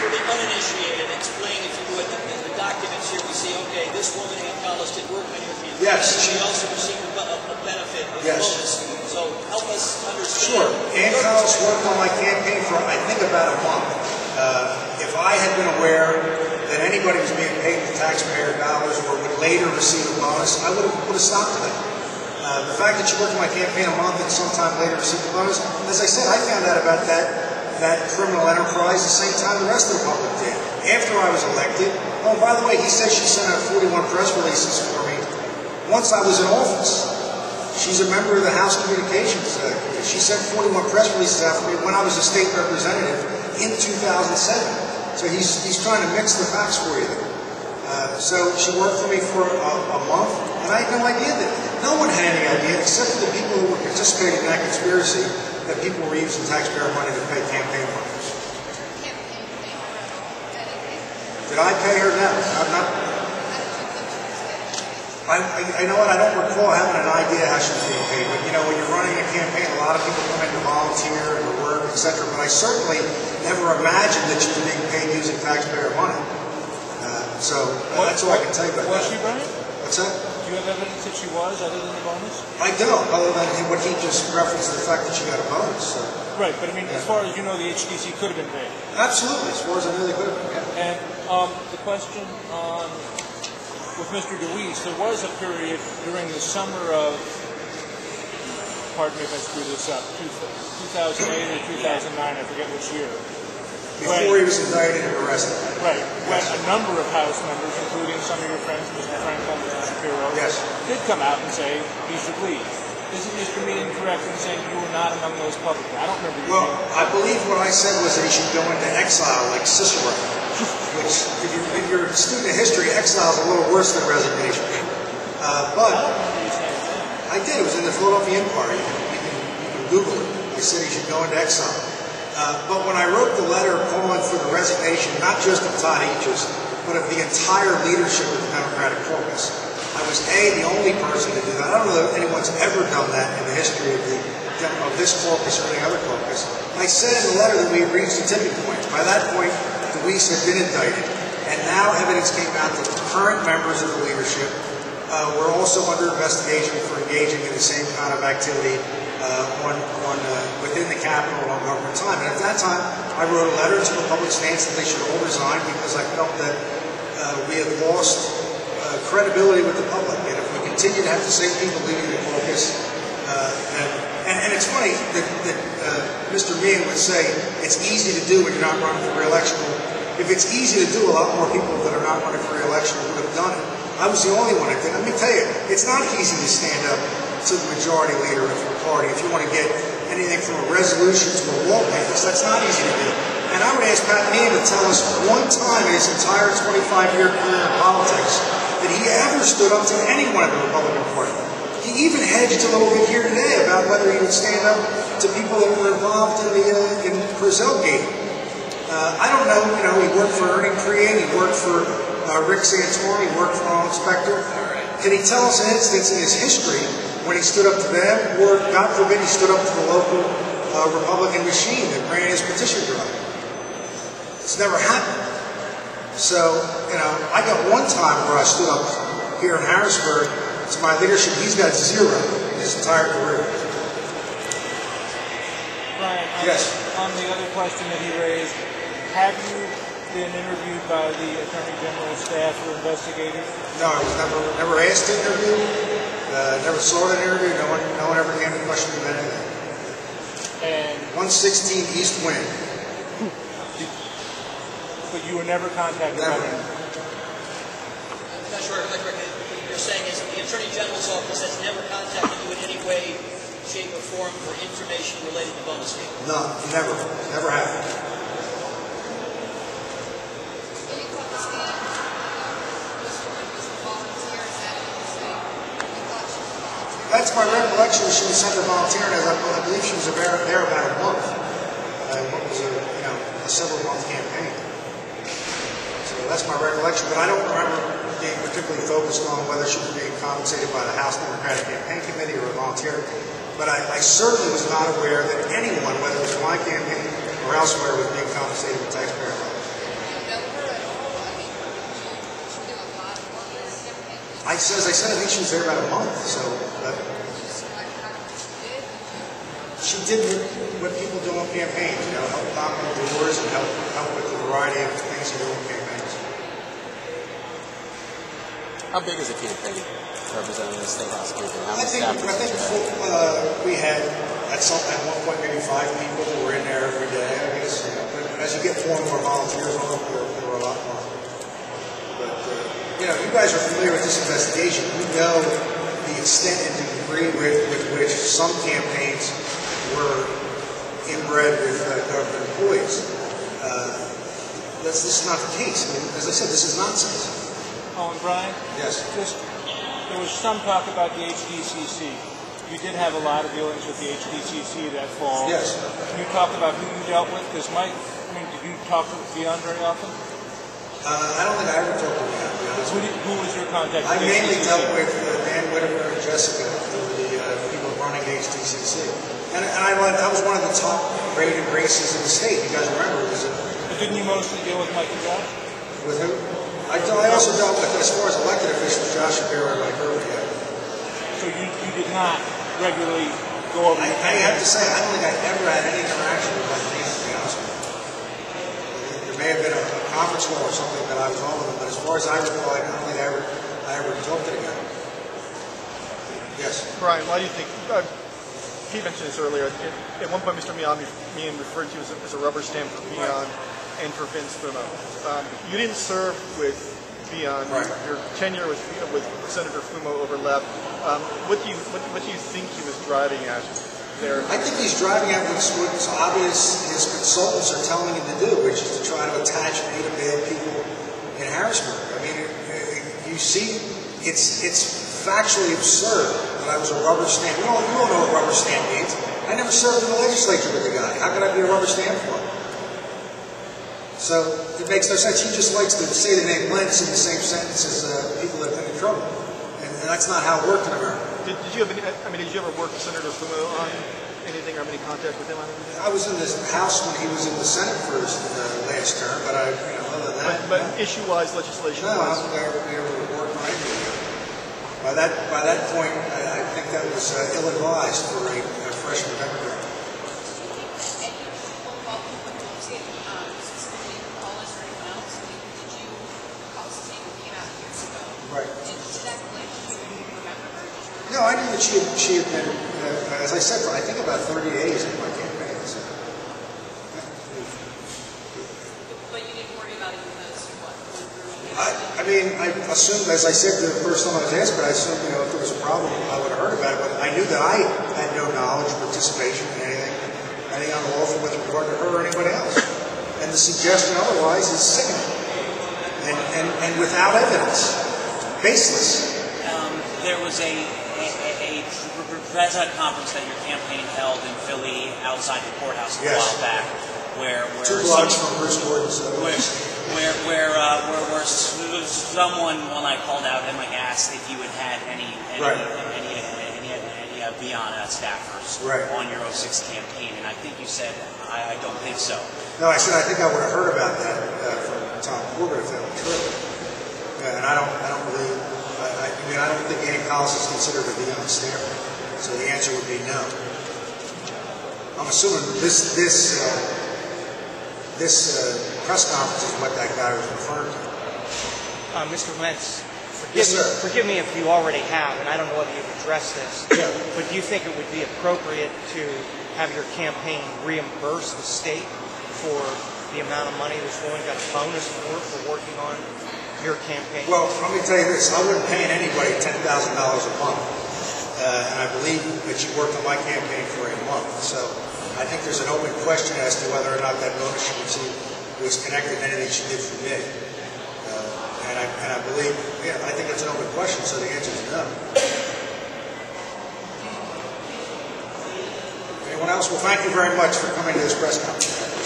for the uninitiated, explain, if you would, the documents here. We see, okay, this woman, Ann Collis, did work on your campaign. Yes. She also received a benefit, a bonus. So help us understand. Sure. Ann Collis worked on my campaign for, I think, about a month. If I had been aware that anybody was being paid with taxpayer dollars or would later receive a bonus, I would have stopped that. The fact that she worked on my campaign a month and sometime later received a bonus, as I said, I found out about that criminal enterprise the same time the rest of the public did. After I was elected, oh, by the way, he says she sent out 41 press releases for me once I was in office. She's a member of the House Communications Committee. She sent 41 press releases out for me when I was a state representative in 2007. So he's trying to mix the facts for you there. So she worked for me for a month, and I had no idea that. No one had any idea, except for the people who were participating in that conspiracy, that people were using taxpayer money to pay campaign workers. Did I pay her? No. I'm not. I know what, I don't recall having an idea how she was being paid, but you know, when you're running a campaign, a lot of people come in to volunteer and to work, etc. But I certainly never imagined that she was being paid using taxpayer money. That's all I can tell you about that. Was she, Bryan? What's that? Do you have evidence that she was, other than the bonus? I don't, other than what he just referenced, the fact that she got a bonus. So. Right, but I mean, as far as you know, the HTC could have been paid. Absolutely, as far as I know, they could have been. Yeah. And the question on with Mr. DeWeese, there was a period during the summer of, pardon me if I screw this up, 2008 or 2009, I forget which year. Before he was indicted and arrested. Right. When a number of House members, including some of your friends, Mr. Franklin, Mr. Shapiro, did come out and say he should leave. Isn't Mr. Meehan correct in saying you were not among those publicly? I don't remember you. Well, I believe what I said was that he should go into exile like Cicero, which, if you're a student of history, exile is a little worse than resignation. But I did. It was in the Philadelphia Inquiry. You can Google it. I said he should go into exile. But when I wrote the letter calling for the resignation, not just of Todd Aegis, but of the entire leadership of the Democratic caucus, I was the only person to do that. I don't know that anyone's ever done that in the history of this caucus or any other caucus. I said in the letter that we had reached a tipping point. By that point, DeWeese had been indicted, and now evidence came out that the current members of the leadership were also under investigation for engaging in the same kind of activity within the Capitol on government time. And at that time, I wrote a letter to the public stance that they should all resign because I felt that we had lost credibility with the public. And if we continue to have the same people leading the caucus, and it's funny that Mr. Meehan would say it's easy to do when you're not running for re-election. If it's easy to do, a lot more people that are not running for re-election would have done it. I was the only one that did. Let me tell you, it's not easy to stand up to the majority leader of your party if you want to get anything from a resolution to a law pass. That's not easy to do. And I would ask Pat Meehan to tell us one time in his entire 25-year career in politics that he ever stood up to anyone in the Republican Party. He even hedged a little bit here today about whether he would stand up to people that were involved in Griselgate. I don't know. You know, he worked for Ernie Crean. He worked for Rick Santorum. He worked for Ronald Spector. Can he tell us an instance in his history when he stood up to them, or God forbid he stood up to the local Republican machine that ran his petition drive? It's never happened. So, you know, I got one time where I stood up here in Harrisburg to my leadership. He's got zero in his entire career. Bryan, yes. On the other question that he raised, have you been interviewed by the Attorney General's staff or investigators? No, I was never asked to interview. Never saw an interview. No one ever came to question me about anything. And 116 East Wing. But you were never contacted by them? I'm not sure what you're saying is the Attorney General's office has never contacted you in any way, shape, or form for information related to bonus payment? No, never. Never happened. That's my recollection. She was sent to volunteer, and I believe she was there about a month. What was a several-month campaign. So that's my recollection. But I don't remember being particularly focused on whether she was being compensated by the House Democratic Campaign Committee or a volunteer. But I certainly was not aware that anyone, whether it was my campaign or elsewhere, was being compensated with taxpayer dollars. I think she was there about a month. So she did what people do on campaigns, you know, help knock on doors and help with the variety of things you do on campaigns. How big is a campaign representing the State House campaign? How many I think we had at one point maybe 5 people who were in there every day. I guess, you know, but as you get more and more volunteers on, there were a lot more. But you know, you guys are familiar with this investigation. We know the extent and degree with which some campaigns were inbred with government employees. This is not the case. I mean, as I said, this is nonsense. Oh, and Brian? Yes. There was some talk about the HDCC. You did have a lot of dealings with the HDCC that fall. Yes. Can you talk about who you dealt with? Because did you talk to Meehan very often? I don't think I ever talked to Meehan, to be honest with you. Who was your contact? I mainly dealt with Dan Whitaker and Jessica, the people running HDCC. And I was one of the top rated races in the state. You guys remember? But didn't you mostly deal with Mike and Josh? With who? I also dealt with, as far as elected officials, Josh Shapiro and Mike Irvin. Yeah. So you did not regularly go over. I have to say, I don't think I ever had any interaction with Mike Meehan, to be honest with you. There may have been a conference call or something that I was on with him, but as far as I recall, I don't think I ever talked to the guy. Yes. Brian, why do you think? He mentioned this earlier. At one point, Mr. Meehan referred to you as a rubber stamp for Meehan and for Vince Fumo. You didn't serve with Meehan. Right. Your tenure with Senator Fumo overlapped. What do you think he was driving at there? I think he's driving at what's obvious his consultants are telling him to do, which is to try to attach me to bad people in Harrisburg. I mean, you see, it's factually absurd that I was a rubber stamp. You don't know what rubber stamp means. I never served in the legislature with the guy. How could I be a rubber stamp for him? So it makes no sense. He just likes to say the name Lentz in the same sentence as people that have been in trouble. And that's not how it worked in America. Did you ever work with Senator Fumo on anything or have any contact with him on anything? I was in the House when he was in the Senate for his last term, but other than that. But issue-wise, legislation. No, I was there working on anything. By that point, I think that was ill-advised for a freshman Democrat. Right. No, I knew that she had been, as I said, for I think about 30 days in my campaign. So. But you didn't worry about it because what? I mean, I assumed, as I said the first time I was asked, but I assumed, you know, if there was a problem, I would have heard about it. But I knew that I had no knowledge or participation in anything unlawful with regard to her or anybody else. And the suggestion otherwise is sickening and without evidence, baseless. There was a press conference that your campaign held in Philly outside the courthouse a while back, where 2 blocks from Bruce Gordon's. Where someone, when I called out him, asked if you had had any Meehan staffers on your 06 campaign, and I think you said, I don't think so. No, I said I think I would have heard about that from Tom Corbett if that were true. And I don't believe. I don't think Ann Collins is considered a Meehan staffer, so the answer would be no. I'm assuming this press conference is what that guy was referring to. Mr. Lentz, forgive me if you already have, and I don't know whether you've addressed this, but do you think it would be appropriate to have your campaign reimburse the state for the amount of money this woman got a bonus for working on your campaign? Well, let me tell you this. I wouldn't pay anybody $10,000 a month. And I believe that she worked on my campaign for a month. So I think there's an open question as to whether or not that bonus she received was connected to anything she did for me. And I believe, I think it's an open question, so the answer is no. Anyone else? Well, thank you very much for coming to this press conference.